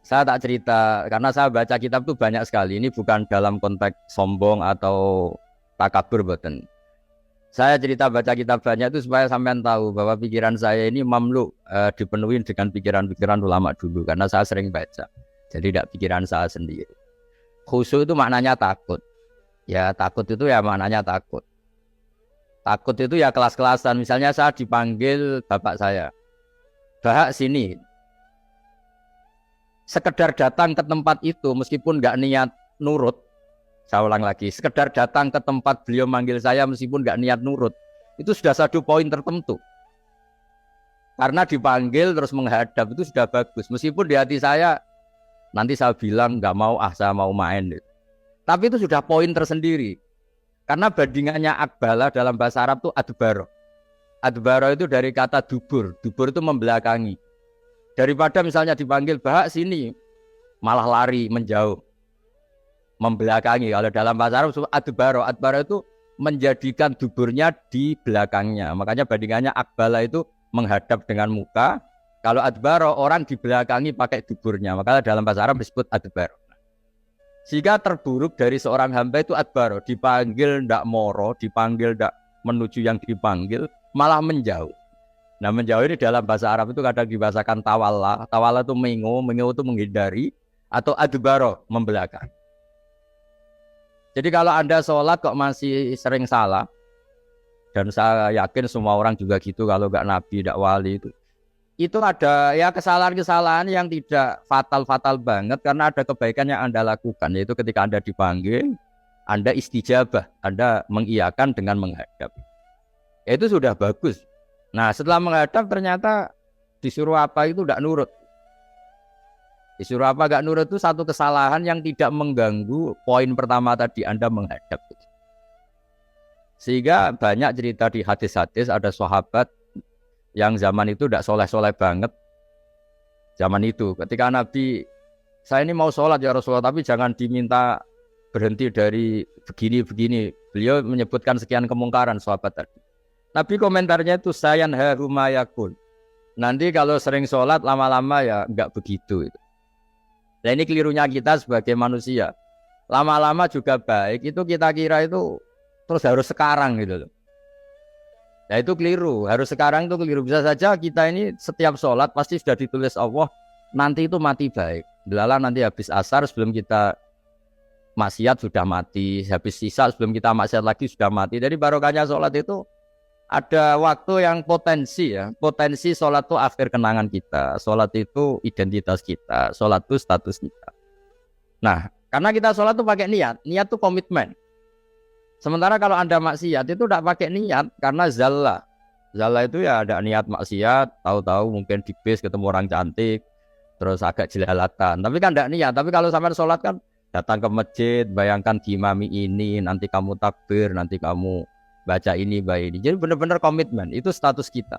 Saya tak cerita karena saya baca kitab tuh banyak sekali. Ini bukan dalam konteks sombong atau takabur, boten. Saya cerita baca kitab banyak itu supaya sampean tahu bahwa pikiran saya ini mamlu dipenuhi dengan pikiran-pikiran ulama dulu karena saya sering baca. Jadi tidak pikiran saya sendiri. Khusyuk itu maknanya takut. Ya takut itu ya maknanya takut. Takut itu ya kelas-kelasan. Misalnya saya dipanggil bapak saya, "Bahak sini." Sekedar datang ke tempat itu meskipun nggak niat nurut. Saya ulang lagi, sekedar datang ke tempat beliau manggil saya meskipun nggak niat nurut, itu sudah satu poin tertentu. Karena dipanggil terus menghadap itu sudah bagus. Meskipun di hati saya nanti saya bilang nggak mau, saya mau main. Tapi itu sudah poin tersendiri. Karena bandingannya akbala dalam bahasa Arab itu adbaro. Adbaro itu dari kata dubur. Dubur itu membelakangi. Daripada misalnya dipanggil bahak sini, malah lari menjauh. Membelakangi. Kalau dalam bahasa Arab adbaro. Adbaro itu menjadikan duburnya di belakangnya. Makanya bandingannya akbala itu menghadap dengan muka. Kalau adbaro orang di belakangi pakai duburnya. Maka dalam bahasa Arab disebut adbaro. Sehingga terburuk dari seorang hamba itu adbaro. Dipanggil ndak moro, dipanggil ndak menuju yang dipanggil, malah menjauh. Nah menjauh ini dalam bahasa Arab itu kadang dibahasakan tawalla. Tawalla itu mengo itu menghindari. Atau adbaro, membelakang. Jadi kalau Anda sholat kok masih sering salah, dan saya yakin semua orang juga gitu kalau nggak nabi, nggak wali itu ada ya kesalahan-kesalahan yang tidak fatal-fatal banget karena ada kebaikan yang Anda lakukan, yaitu ketika Anda dipanggil, Anda istijabah, Anda mengiyakan dengan menghadap. Ya, itu sudah bagus. Nah setelah menghadap ternyata disuruh apa itu tidak nurut. Disuruh apa gak nurut itu satu kesalahan yang tidak mengganggu poin pertama tadi Anda menghadap. Sehingga banyak cerita di hadis-hadis ada sahabat yang zaman itu tidak soleh-soleh banget. Zaman itu ketika Nabi, saya ini mau sholat ya Rasulullah tapi jangan diminta berhenti dari begini-begini. Beliau menyebutkan sekian kemungkaran sahabat tadi. Nabi komentarnya itu sayan harumayakun. Nanti kalau sering sholat lama-lama ya enggak begitu itu. Nah ini kelirunya kita sebagai manusia. Lama-lama juga baik, itu kita kira itu terus harus sekarang gitu loh. Nah itu keliru, harus sekarang itu keliru. Bisa saja kita ini setiap sholat pasti sudah ditulis Allah, nanti itu mati baik. Delala nanti habis asar sebelum kita maksiat sudah mati, habis sisa sebelum kita maksiat lagi sudah mati. Jadi barokahnya sholat itu ada waktu yang potensi ya. Potensi sholat itu akhir kenangan kita. Sholat itu identitas kita. Sholat itu status kita. Nah, karena kita sholat itu pakai niat. Niat itu komitmen. Sementara kalau Anda maksiat itu tidak pakai niat. Karena zalla. Zalla itu ya ada niat maksiat. Tahu-tahu mungkin di bis ketemu orang cantik. Terus agak jelalatan. Tapi kan tidak niat. Tapi kalau sampai sholat kan datang ke masjid. Bayangkan imami ini. Nanti kamu takbir. Nanti kamu baca ini, baca ini. Jadi benar-benar komitmen. Itu status kita.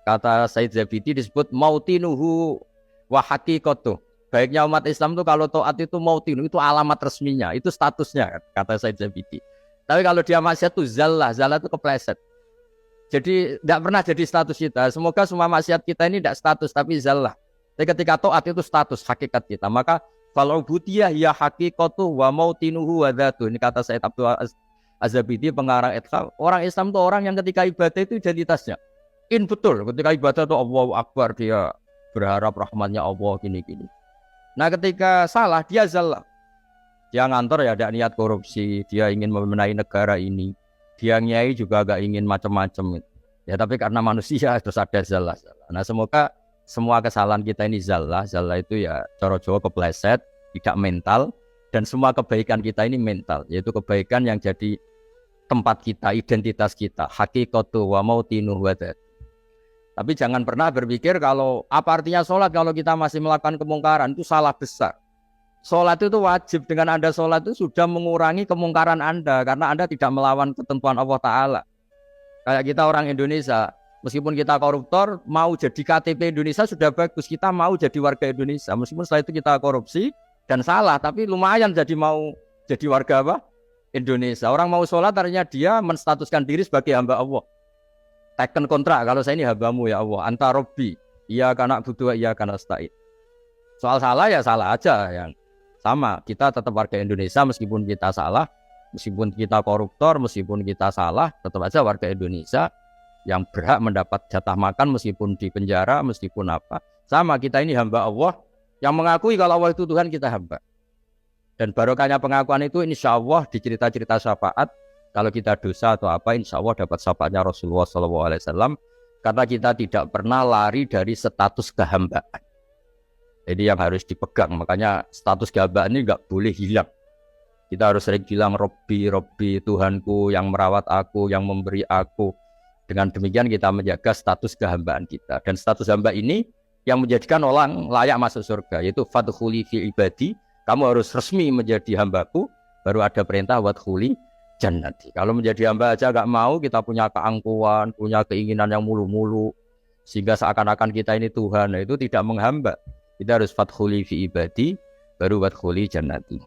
Kata Said Zabidi disebut mautinuhu wa haqiqatuh. Baiknya umat Islam itu kalau taat itu mautinu, itu alamat resminya, itu statusnya, kata Said Zabidi. Tapi kalau dia maksiat itu zallah itu kepleset. Jadi tidak pernah jadi status kita. Semoga semua maksiat kita ini tidak status, tapi zallah. Tapi ketika taat itu status, hakikat kita. Maka kalau budiyah ya haqiqatuh wa mautinuhu wa dhatuh. Ini kata Said Abdul Az-Zabidi pengarang Ithqal. Orang Islam itu orang yang ketika ibadah itu identitasnya. Betul, ketika ibadah itu Allahu Akbar, dia berharap rahmatnya Allah gini-gini. Nah ketika salah dia zallah. Dia ngantor ya ada niat korupsi, dia ingin memenai negara ini. Dia nyai juga agak ingin macam-macam. Ya tapi karena manusia terus ada zallah. Nah semoga semua kesalahan kita ini zallah. Zallah itu ya cara Jawa kepleset, tidak mental. Dan semua kebaikan kita ini mental. Yaitu kebaikan yang jadi tempat kita, identitas kita, haqiqatu wa mautinu wa dzat. Tapi jangan pernah berpikir kalau apa artinya sholat kalau kita masih melakukan kemungkaran, itu salah besar. Sholat itu wajib, dengan Anda sholat itu sudah mengurangi kemungkaran Anda karena Anda tidak melawan ketentuan Allah Ta'ala. Kayak kita orang Indonesia, meskipun kita koruptor, mau jadi KTP Indonesia sudah bagus, kita mau jadi warga Indonesia. Meskipun setelah itu kita korupsi dan salah, tapi lumayan mau jadi warga apa? Indonesia. Orang mau sholat artinya dia menstatuskan diri sebagai hamba Allah. Teken kontrak, kalau saya ini hambamu ya Allah. Anta Robbi, iya kana butuh, iya kana stain. Soal salah ya salah aja yang sama. Kita tetap warga Indonesia meskipun kita salah, meskipun kita koruptor, meskipun kita salah, tetap aja warga Indonesia yang berhak mendapat jatah makan meskipun di penjara, meskipun apa. Sama, kita ini hamba Allah yang mengakui kalau Allah itu Tuhan, kita hamba. Dan barokahnya pengakuan itu insya Allah di cerita-cerita syafaat, kalau kita dosa atau apa, insya Allah dapat syafaatnya Rasulullah SAW, karena kita tidak pernah lari dari status kehambaan. Jadi yang harus dipegang, makanya status kehambaan ini nggak boleh hilang. Kita harus sering bilang Robbi, Robbi, Tuhanku yang merawat aku, yang memberi aku. Dengan demikian kita menjaga status kehambaan kita. Dan status hamba ini yang menjadikan orang layak masuk surga, yaitu fadkhuli fi ibadi, kamu harus resmi menjadi hambaku, baru ada perintah wadkhuli jannati. Kalau menjadi hamba aja gak mau, kita punya keangkuhan, punya keinginan yang mulu-mulu, sehingga seakan-akan kita ini Tuhan, nah itu tidak menghamba. Kita harus fadkhuli fi ibadi, baru wadkhuli jannati.